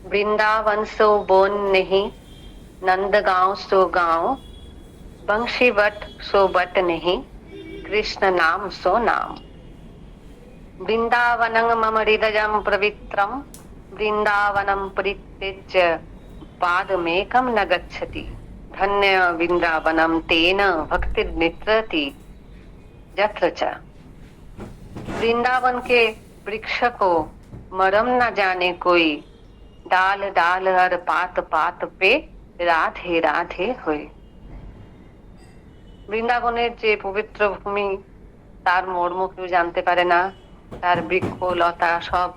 वृंदावन सो bone नहीं, नंदगांव सो गांव, बंशी but so but नहीं, कृष्ण नाम सो नाम। वृंदावनं मम हृदयं पवित्रं, वृंदावनं परित्यज्य पादमेकं न गच्छति, धन्य वृंदावनं तेन भक्तिर्नित्रति यत्र च। वृंदावन के वृक्ष को मरम न जाने कोई, डाल डाल हर पात पात पे राधे राधे होए। বৃন্দাবনের যে পবিত্র ভূমি তার মর্ম কেউ জানতে পারে না, তার বৃক্ষ লতা সব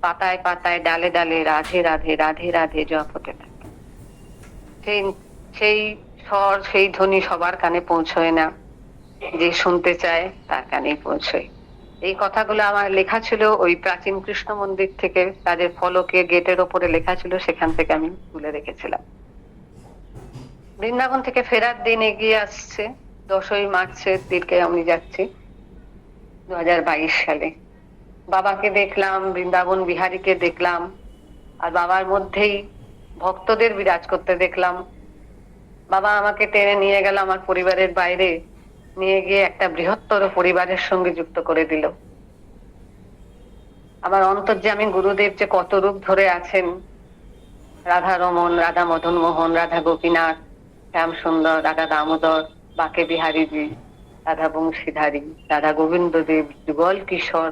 পাতায় পাতায় ডালে ডালে রাধে রাধে রাধে রাধে জপ হতে থাকে। সেই সেই স্বর সেই ধ্বনি সবার কানে পৌঁছয় না, যে শুনতে চায় তার কানেই পৌঁছয়। এই কথাগুলো আমার লেখা ছিল ওই প্রাচীন কৃষ্ণ মন্দির থেকে, তাদের ফলকে গেটের ওপরে লেখা ছিল, সেখান থেকে আমি তুলে রেখেছিলাম। বৃন্দাবন থেকে ফেরার দিন এগিয়ে আসছে, 10ই মার্চের দিকে আমি যাচ্ছি 2022 সালে। বাবাকে দেখলাম, বৃন্দাবন বিহারীকে দেখলাম, আর বাবার মধ্যেই ভক্তদের বিরাজ করতে দেখলাম। বাবা আমাকে টেনে নিয়ে গেল আমার পরিবারের বাইরে, নিয়ে গিয়ে একটা বৃহত্তর পরিবারের সঙ্গে যুক্ত করে দিল। আমার অন্তর্যামী গুরুদেব যে কত রূপ ধরে আছেন, রাধা রমন, রাধা মদন মোহন, রাধা গোপীনাথ, শ্যাম সুন্দর, রাধা দামোদর, বাকে বিহারীজি, রাধা বংশীধারী, রাধা গোবিন্দদেব, যুগল কিশোর,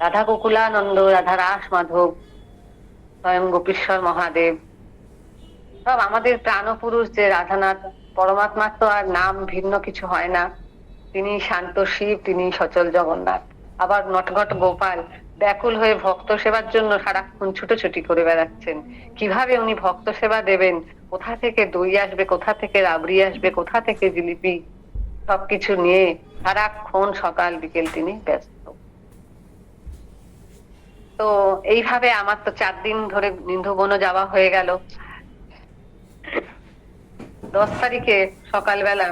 রাধা গোকুলানন্দ, রাধা রাস মাধব, স্বয়ং গোপীশ্বর মহাদেব, সব আমাদের প্রাণপুরুষ যে রাধানাথ পরমাত্মা, তো আর নাম ভিন্ন কিছু হয় না। তিনি শান্ত শিব, তিনি সচল জগন্নাথ। আবার নটঘট গোপাল ব্যাকুল হয়ে ভক্ত সেবার জন্য সারাক্ষণ ছুটোছুটি করে বেড়াচ্ছেন। কিভাবে উনি ভক্ত সেবা দেবেন, কোথা থেকে দই আসবে, কোথা থেকে রাবড়ি আসবে, কোথা থেকে জিলিপি, সবকিছু নিয়ে সারাক্ষণ সকাল বিকেল তিনি ব্যস্ত। তো এইভাবে আমার তো 4 দিন ধরে নিন্ধুবনও যাওয়া হয়ে গেল। 10 তারিখে সকালবেলা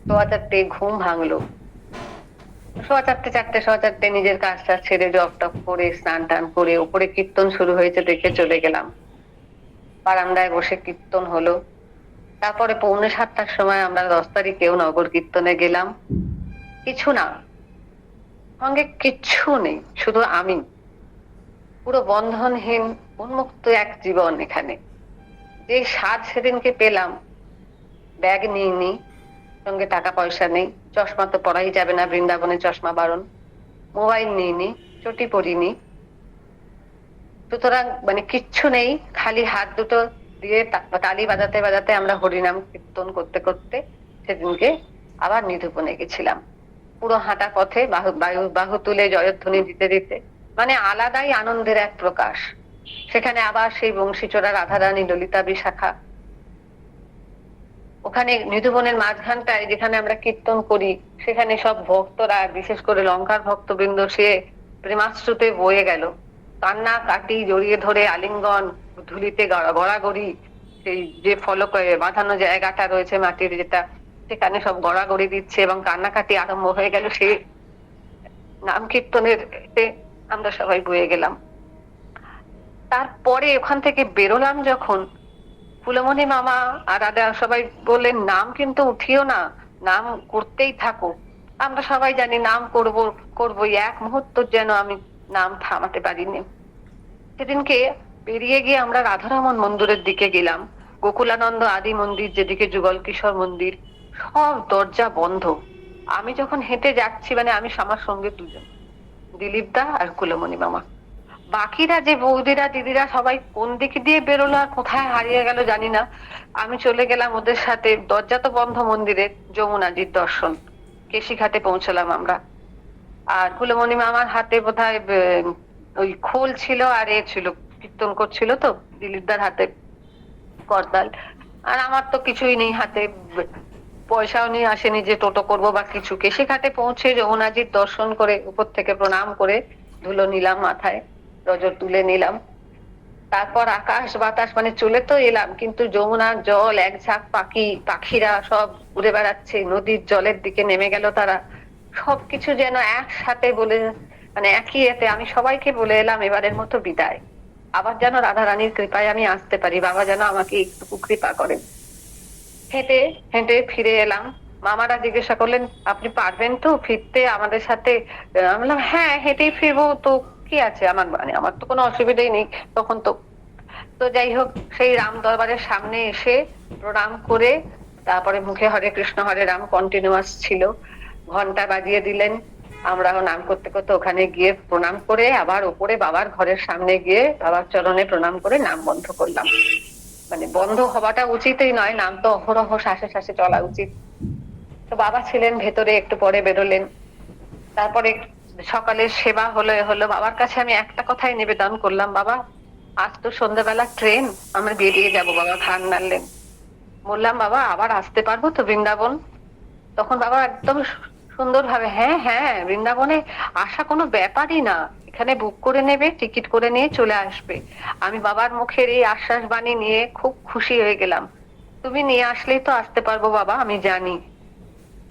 4:15 ঘুম ভাঙলো। 4:15 নিজের কাজটা ছেড়ে জব টপ করে স্নান টান করে উপরে কীর্তন শুরু হয়েছে দেখে চলে গেলাম। বারান্দায় বসে কীর্তন হলো। তারপরে 6:45 সময় আমরা 10 তারিখেও নগর কীর্তনে গেলাম। কিছু না, সঙ্গে কিচ্ছু নেই, শুধু আমি, পুরো বন্ধনহীন উন্মুক্ত এক জীবন এখানে। যে স্বাদ সেদিনকে পেলাম, ব্যাগ নিইনি, সঙ্গে টাকা পয়সা নেই, চশমা তো পরাই যাবে না, বৃন্দাবনে চশমা বারণ, মোবাইল নিইনি, চটি পরিনি, সুতরাং মানে কিচ্ছু নেই, খালি হাত দুটো দিয়ে তালি বাজাতে বাজাতে আমরা হরিনাম কীর্তন করতে করতে সেদিনকে আবার নিধুবনে গেছিলাম। পুরো হাঁটা পথে বাহু তুলে জয়ধ্বনি দিতে দিতে, মানে আলাদাই আনন্দের এক প্রকাশ। সেখানে আবার সেই বংশীচোরা রাধারানী ললিতা বিশাখা, ওখানে নিধুবনের মাঝখানটায় যেখানে আমরা কীর্তন করি, সেখানে সব ভক্তরা, বিশেষ করে লঙ্কার ভক্তবৃন্দ, সে প্রেমাশ্রুতে বয়ে গেল, কান্না কাটি, জড়িয়ে ধরে আলিঙ্গন, ধুলিতে গড়াগড়ি, সেই যে ফলকে বাঁধানো জায়গাটা রয়েছে মাটির, যেটা সেখানে সব গড়াগড়ি দিচ্ছে এবং কান্নাকাটি আরম্ভ হয়ে গেল। সেই নাম কীর্তনের আমরা সবাই বয়ে গেলাম। তারপরে ওখান থেকে বেরোলাম যখন, ফুলমণি মামা আর দাদা সবাই বললেন, নাম কিন্তু উঠিও না, নাম করতেই থাকো। আমরা সবাই জানি নাম করবো, এক মুহূর্ত যেন আমি নাম থামাতে পারিনি। সেদিনকে বেরিয়ে গিয়ে আমরা রাধারমন মন্দিরের দিকে গেলাম, গোকুলানন্দ আদি মন্দির যেদিকে, যুগল কিশোর মন্দির, সব দরজা বন্ধ। আমি যখন হেঁটে যাচ্ছি, মানে আমি আমার সঙ্গে 2জন, দিলীপ দা আর কুলমণি মামা, বাকিরা যে বৌদিরা দিদিরা সবাই কোন দিক দিয়ে বেরোলো আর কোথায় হারিয়ে গেল জানি না। আমি চলে গেলাম ওদের সাথে, দরজা তো বন্ধ মন্দিরের, যমুনাজির দর্শন, কেশিঘাটে পৌঁছলাম আমরা। আর কুলমণি মামার হাতে বোধহয় ওই খোল ছিল, আর ছিল, কীর্তন করছিল তো, দিলীপদার হাতে করতাল, আর আমার তো কিছুই নেই হাতে, পয়সাও নিয়ে আসেনি যে টোটো করবো বা কিছু। কেশিঘাটে পৌঁছে যমুনাজির দর্শন করে উপর থেকে প্রণাম করে ধুলো নিলাম মাথায়, রজত তুলে নিলাম। তারপর আকাশ বাতাস মানে চলে তো এলাম, কিন্তু যমুনার জল, এক ঝাঁক পাখিরা সব উড়ে বেড়াচ্ছে, নদীর জলের দিকে নেমে গেল তারা, সবকিছু যেন একসাথে বলে, মানে একই এতে আমি সবাইকে বলে এলাম এবারের মতো বিদায়। আবার যেন রাধা রানীর কৃপায় আমি আসতে পারি, বাবা যেন আমাকে একটু কৃপা করেন। হেঁটে হেঁটে ফিরে এলাম। মামারা জিজ্ঞাসা করলেন, আপনি পারবেন তো ফিরতে আমাদের সাথে? আমি বললাম, হ্যাঁ হেঁটেই ফিরবো তো, কি আছে আমার, মানে আমার তো কোনো অসুবিধাই নেই তখন তো। তো যাই হোক, সেই রাম দরবারের সামনে এসে প্রণাম করে তারপরে মুখে হরে কৃষ্ণ হরে রাম কন্টিনিউয়াস ছিল, ঘন্টা বাজিয়ে দিলেন। আমরাও নাম করতে করতে ওখানে গিয়ে প্রণাম করে আবার ওপরে বাবার ঘরের সামনে গিয়ে বাবার চরণে প্রণাম করে নাম বন্ধ করলাম। মানে বন্ধ হওয়াটা উচিতই নয়, নাম তো অহরহ শ্বাসে শ্বাসে চলা উচিত। তো বাবা ছিলেন ভেতরে, একটু পরে বেরোলেন। তারপরে সকালের সেবা হলো হলো, বাবার কাছে আমি একটা কথাই নিবেদন করলাম, বাবা আজ তো সন্ধ্যাবেলা ট্রেন, আমরা বেরিয়ে যাব। বাবা খান নাড়লেন। বললাম, বাবা আবার আসতে পারবো তো বৃন্দাবন? তখন বাবা একদম সুন্দর ভাবে, হ্যাঁ হ্যাঁ, বৃন্দাবনে আসা কোনো ব্যাপারই না, এখানে বুক করে নেবে, টিকিট করে নিয়ে চলে আসবে। আমি বাবার মুখের এই আশ্বাস বাণী নিয়ে খুব খুশি হয়ে গেলাম। তুমি নিয়ে আসলেই তো আসতে পারবো বাবা, আমি জানি।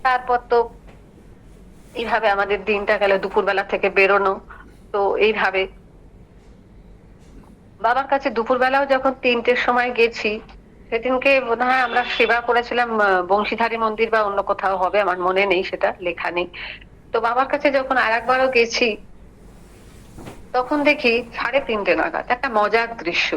তারপর তো এইভাবে আমাদের দিনটা গেল, দুপুরবেলা থেকে বেরোনো। তো এইভাবে বাবার কাছে দুপুরবেলাও যখন 3টের সময় গেছি, সেদিনকে বোধহয় আমরা সেবা করেছিলাম বংশীধারী মন্দির বা অন্য কোথাও হবে, আমার মনে নেই, সেটা লেখা নেই। তো বাবার কাছে যখন আর একবারও গেছি, তখন দেখি 3:30 নাগাদ একটা মজার দৃশ্য।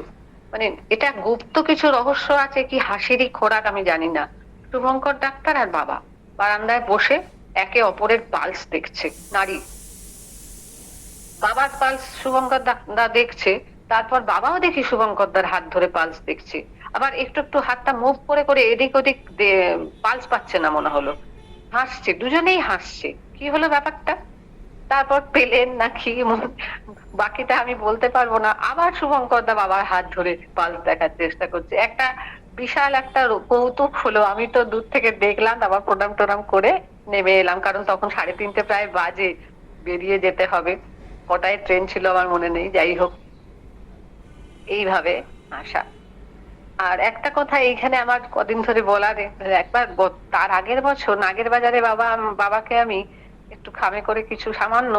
মানে এটা গুপ্ত কিছু রহস্য আছে কি হাসিরই খোরাক আমি জানি না, শুভঙ্কর ডাক্তার আর বাবা বারান্দায় বসে একে অপরের পালস দেখছে, নারী। বাবার পালস শুভঙ্কর দা দেখছে, তারপর বাবাও দেখি শুভঙ্কর দার হাত ধরে পালস দেখছে। আবার একটু একটু হাতটা মুভ করে করে এদিক ওদিক পালস পাচ্ছে না মনে হলো, হাসছে, দুজনেই হাসছে। কি হলো ব্যাপারটা? তারপর পেলেন নাকি বাকিটা আমি বলতে পারবো না। আবার শুভঙ্কর দা বাবার হাত ধরে পালস দেখার চেষ্টা করছে। একটা বিশাল একটা কৌতুক হলো। আমি তো দূর থেকে দেখলাম, আবার প্রণাম টনাম করে নেমে এলাম, কারণ তখন 3:30 প্রায় বাজে, বেরিয়ে যেতে হবে। কটায় ট্রেন ছিল আমার মনে নেই, যাই হোক এইভাবে আসা। আর একটা কথা এইখানে আমার কদিন ধরে বলার, একবার তার আগের বছর নাগের বাজারে বাবাকে আমি একটু খামে করে কিছু সামান্য,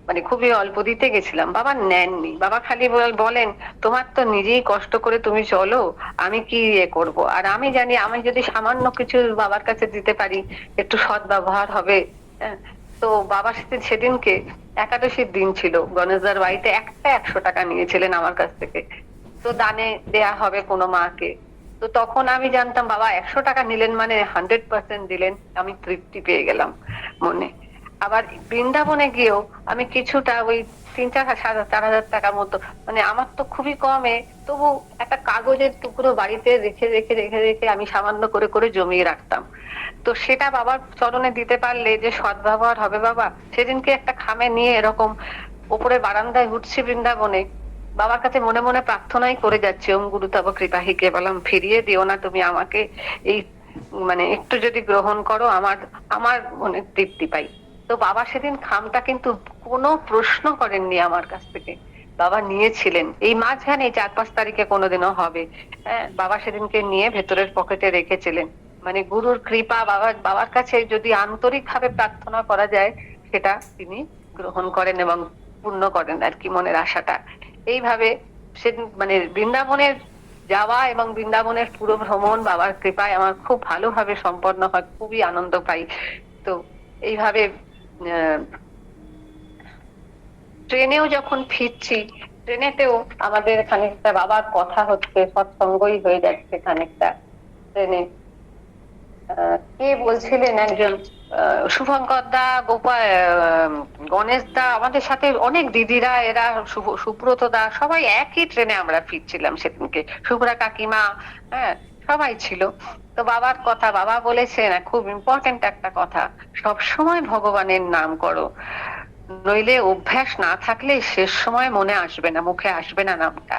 মানে খুবই অল্প দিতে গেছিলাম, বাবা নেননি। বাবা খালি বলেন, তোমার তো নিজেই কষ্ট করে তুমি চলো, আমি কি করব। আর আমি জানি আমি যদি সামান্য কিছু বাবার কাছে দিতে পারি, একটু সৎ ব্যবহার হবে। হ্যাঁ, তো বাবা সেদিনকে একাদশীর দিন ছিল, গণেশদার বাড়িতে একটা 100 টাকা নিয়েছিলেন আমার কাছ থেকে, তো দানে দেয়া হবে কোনো মাকে। তো তখন আমি জানতাম বাবা 100 টাকা নিলেন মানে 100% দিলেন, আমি তৃপ্তি পেয়ে গেলাম মনে। আবার বৃন্দাবনে গিয়েও আমি কিছুটা ওই 3-4 হাজার টাকার মতো, মানে আমার তো খুবই কমে, তবু একটা কাগজের টুকরো বাড়িতে রেখে রেখে রেখে রেখে আমি সামান্য করে করে জমিয়ে রাখতাম। তো সেটা বাবার চরণে দিতে পারলে যে সদ্ব্যবহার হবে। বাবা সেদিনকে একটা খামে নিয়ে এরকম উপরে বারান্দায় উঠছি বৃন্দাবনে, বাবার কাছে মনে মনে প্রার্থনাই করে যাচ্ছি, ওম গুরু তব কৃপাহিকে, বললাম ফিরিয়ে দিও না তুমি আমাকে, এই মানে একটু যদি গ্রহণ করো, আমার আমার মনে তৃপ্তি পাই। তো বাবা সেদিন খামটা কিন্তু কোনো প্রশ্ন করেননি আমার কাছ থেকে, বাবা নিয়েছিলেন। এই মাঝখানে 4-5 তারিখে কোনোদিনও হবে, হ্যাঁ, বাবা সেদিনকে নিয়ে ভেতরের পকেটে রেখেছিলেন। মানে গুরুর কৃপা, বাবার কাছে যদি আন্তরিক ভাবে প্রার্থনা করা যায়, সেটা তিনি গ্রহণ করেন এবং পূর্ণ করেন আর কি, মনের আশাটা। এইভাবে সেদিন মানে বৃন্দাবনের যাওয়া এবং বৃন্দাবনের পুরো ভ্রমণ বাবার কৃপায় আমার খুব ভালোভাবে সম্পন্ন হয়, খুবই আনন্দ পাই। তো এইভাবে ট্রেনেও যখন ফিরছি, ট্রেনেতেও আমাদের খানিকটা বাবার কথা হচ্ছে, সৎসঙ্গই হয়ে যাচ্ছে খানিকটা ট্রেনে। কে বলছিলেন একজন, শুভঙ্কর দা, গোপাল, গণেশ দা, আমাদের সাথে অনেক দিদিরা, এরা সুব্রত দা, সবাই একই ট্রেনে আমরা ফিরছিলাম সেদিনকে, শুভ্রা কাকিমা, হ্যাঁ সবাই ছিল। তো বাবার কথা বাবা বলেছেন, খুব ইম্পর্টেন্ট একটা কথা, সব সময় ভগবানের নাম করো, নইলে অভ্যাস না থাকলে শেষ সময় মনে আসবে না, মুখে আসবে না নামটা।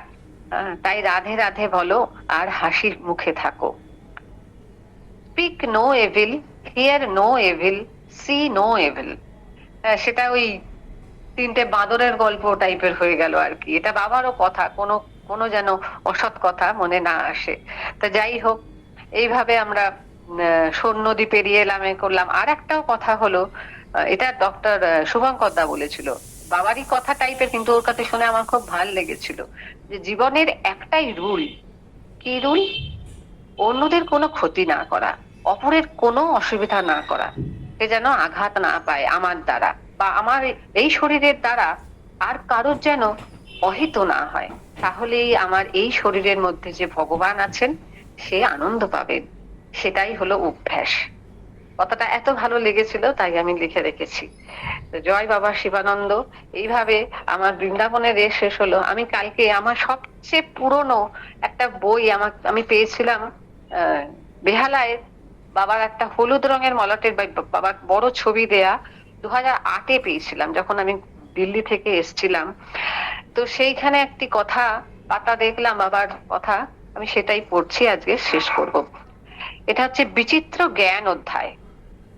তাই রাধে রাধে বলো আর হাসির মুখে থাকো। Speak no evil, hear no evil, see no evil. সেটা ওই 3টে বাঁদরের গল্প টাইপের হয়ে গেল আর কি। এটা বাবারও কথা, কোনো কোনো যেন অসৎ কথা মনে না আসে। তা যাই হোক, এইভাবে আমরা সোন নদী পেরিয়ে এলাম, করলাম। আর একটাও কথা হলো, এটা ডক্টর শুভঙ্কর দা বলেছিল, বাবারই কথা টাইপের, কিন্তু ওর কথা শুনে আমার খুব ভালো লেগেছিল যে জীবনের একটাই রুল। কি রুল? অন্যদের কোনো ক্ষতি না করা, অপরের কোনো অসুবিধা না করা, সে যেন আঘাত না পায় আমার দ্বারা বা আমার এই শরীরের দ্বারা, আর কারোর যেন অহিত না হয়। তাহলেই আমার এই শরীরের মধ্যে যে ভগবান আছেন সে আনন্দ পাবেন। সেটাই হলো অভ্যাস। কথাটা এত ভালো লেগেছিল তাই আমি লিখে রেখেছি। জয় বাবা শিবানন্দ। এইভাবে আমার বৃন্দাবনের রেস শেষ হলো। আমি কালকে আমার সবচেয়ে পুরনো একটা বই আমি পেয়েছিলাম বেহালায়, বাবার একটা হলুদ রঙের মলাটের বাবার বড় ছবি দেয়া 2008-এ পেয়েছিলাম, যখন আমি দিল্লি থেকে এসছিলাম। তো সেইখানে একটি কথা পাতা দেখলাম বাবার কথা, আমি সেটাই পড়ছি, আজকে শেষ করব। এটা হচ্ছে বিচিত্র জ্ঞান অধ্যায়,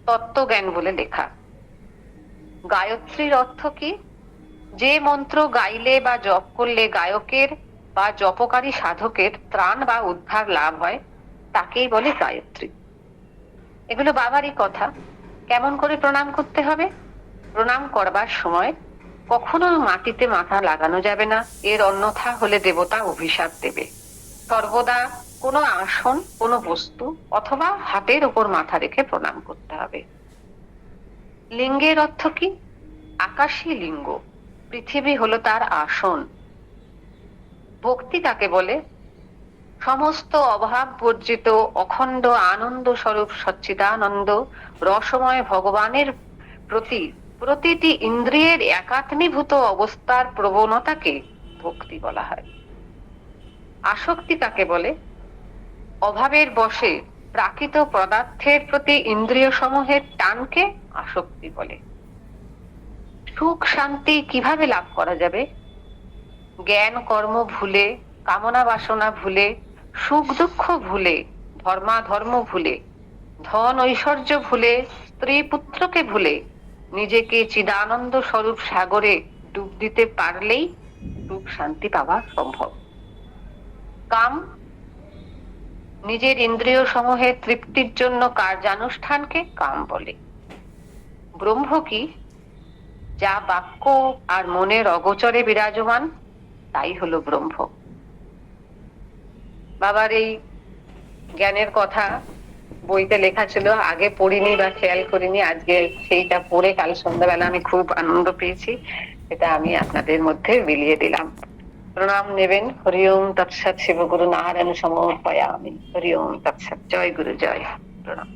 তত্ত্বজ্ঞান বলে লেখা। গায়ত্রীর অর্থ কি? যে মন্ত্র গাইলে বা জপ করলে গায়কের বা জপকারী সাধকের ত্রাণ বা উদ্ধার লাভ হয় তাকেই বলে গায়ত্রী। এগুলো বাবারই কথা। কেমন করে প্রণাম করতে হবে? প্রণাম করবার সময় কখনো মাটিতে মাথা লাগানো যাবে না, এর অন্যথা হলে দেবতা অভিশাপ দেবে। সর্বদা কোনো আসন, কোনো বস্তু অথবা হাতের উপর মাথা রেখে প্রণাম করতে হবে। লিঙ্গের অর্থ কি? আকাশী লিঙ্গ, পৃথিবী হলো তার আসন। ভক্তি কাকে বলে? সমস্ত অভাব বর্জিত অখণ্ড আনন্দ স্বরূপ সচ্চিদানন্দ রসময় ভগবানের প্রতি প্রতিটি ইন্দ্রিয়ের একাত্মীভূত অবস্থার প্রবণতাকে ভক্তি বলা হয়। আসক্তি কাকে বলে? অভাবের বশে প্রাকৃত পদার্থের প্রতি ইন্দ্রিয় সমূহের টানকে আসক্তি বলে। সুখ শান্তি কিভাবে লাভ করা যাবে? জ্ঞান কর্ম ভুলে, কামনা বাসনা ভুলে, সুখ দুঃখ ভুলে, ধর্মাধর্ম ভুলে, ধন ঐশ্বর্য ভুলে, স্ত্রী পুত্রকে ভুলে নিজেকে চিদানন্দ স্বরূপ সাগরে ডুব দিতে পারলেই সুখ শান্তি পাওয়া সম্ভব। কাম, নিজের ইন্দ্রিয় সমূহের তৃপ্তির জন্য কার্যানুষ্ঠানকে কাম বলে। ব্রহ্ম কি? যা বাক্য আর মনের অগোচরে বিরাজমান তাই হলো ব্রহ্ম। বাবার এই জ্ঞানের কথা বইতে লেখা ছিল, আগে পড়িনি বা খেয়াল করিনি, আজকে সেইটা পড়ে কাল সন্ধ্যাবেলা আমি খুব আনন্দ পেয়েছি। এটা আমি আপনাদের মধ্যে বিলিয়ে দিলাম। প্রণাম নেবেন। হরি ওম তৎসৎ। শিবগুরু নারায়ণ সমর্পয়ামি। হরি ওম তৎসৎ। জয় গুরু, জয়। প্রণাম।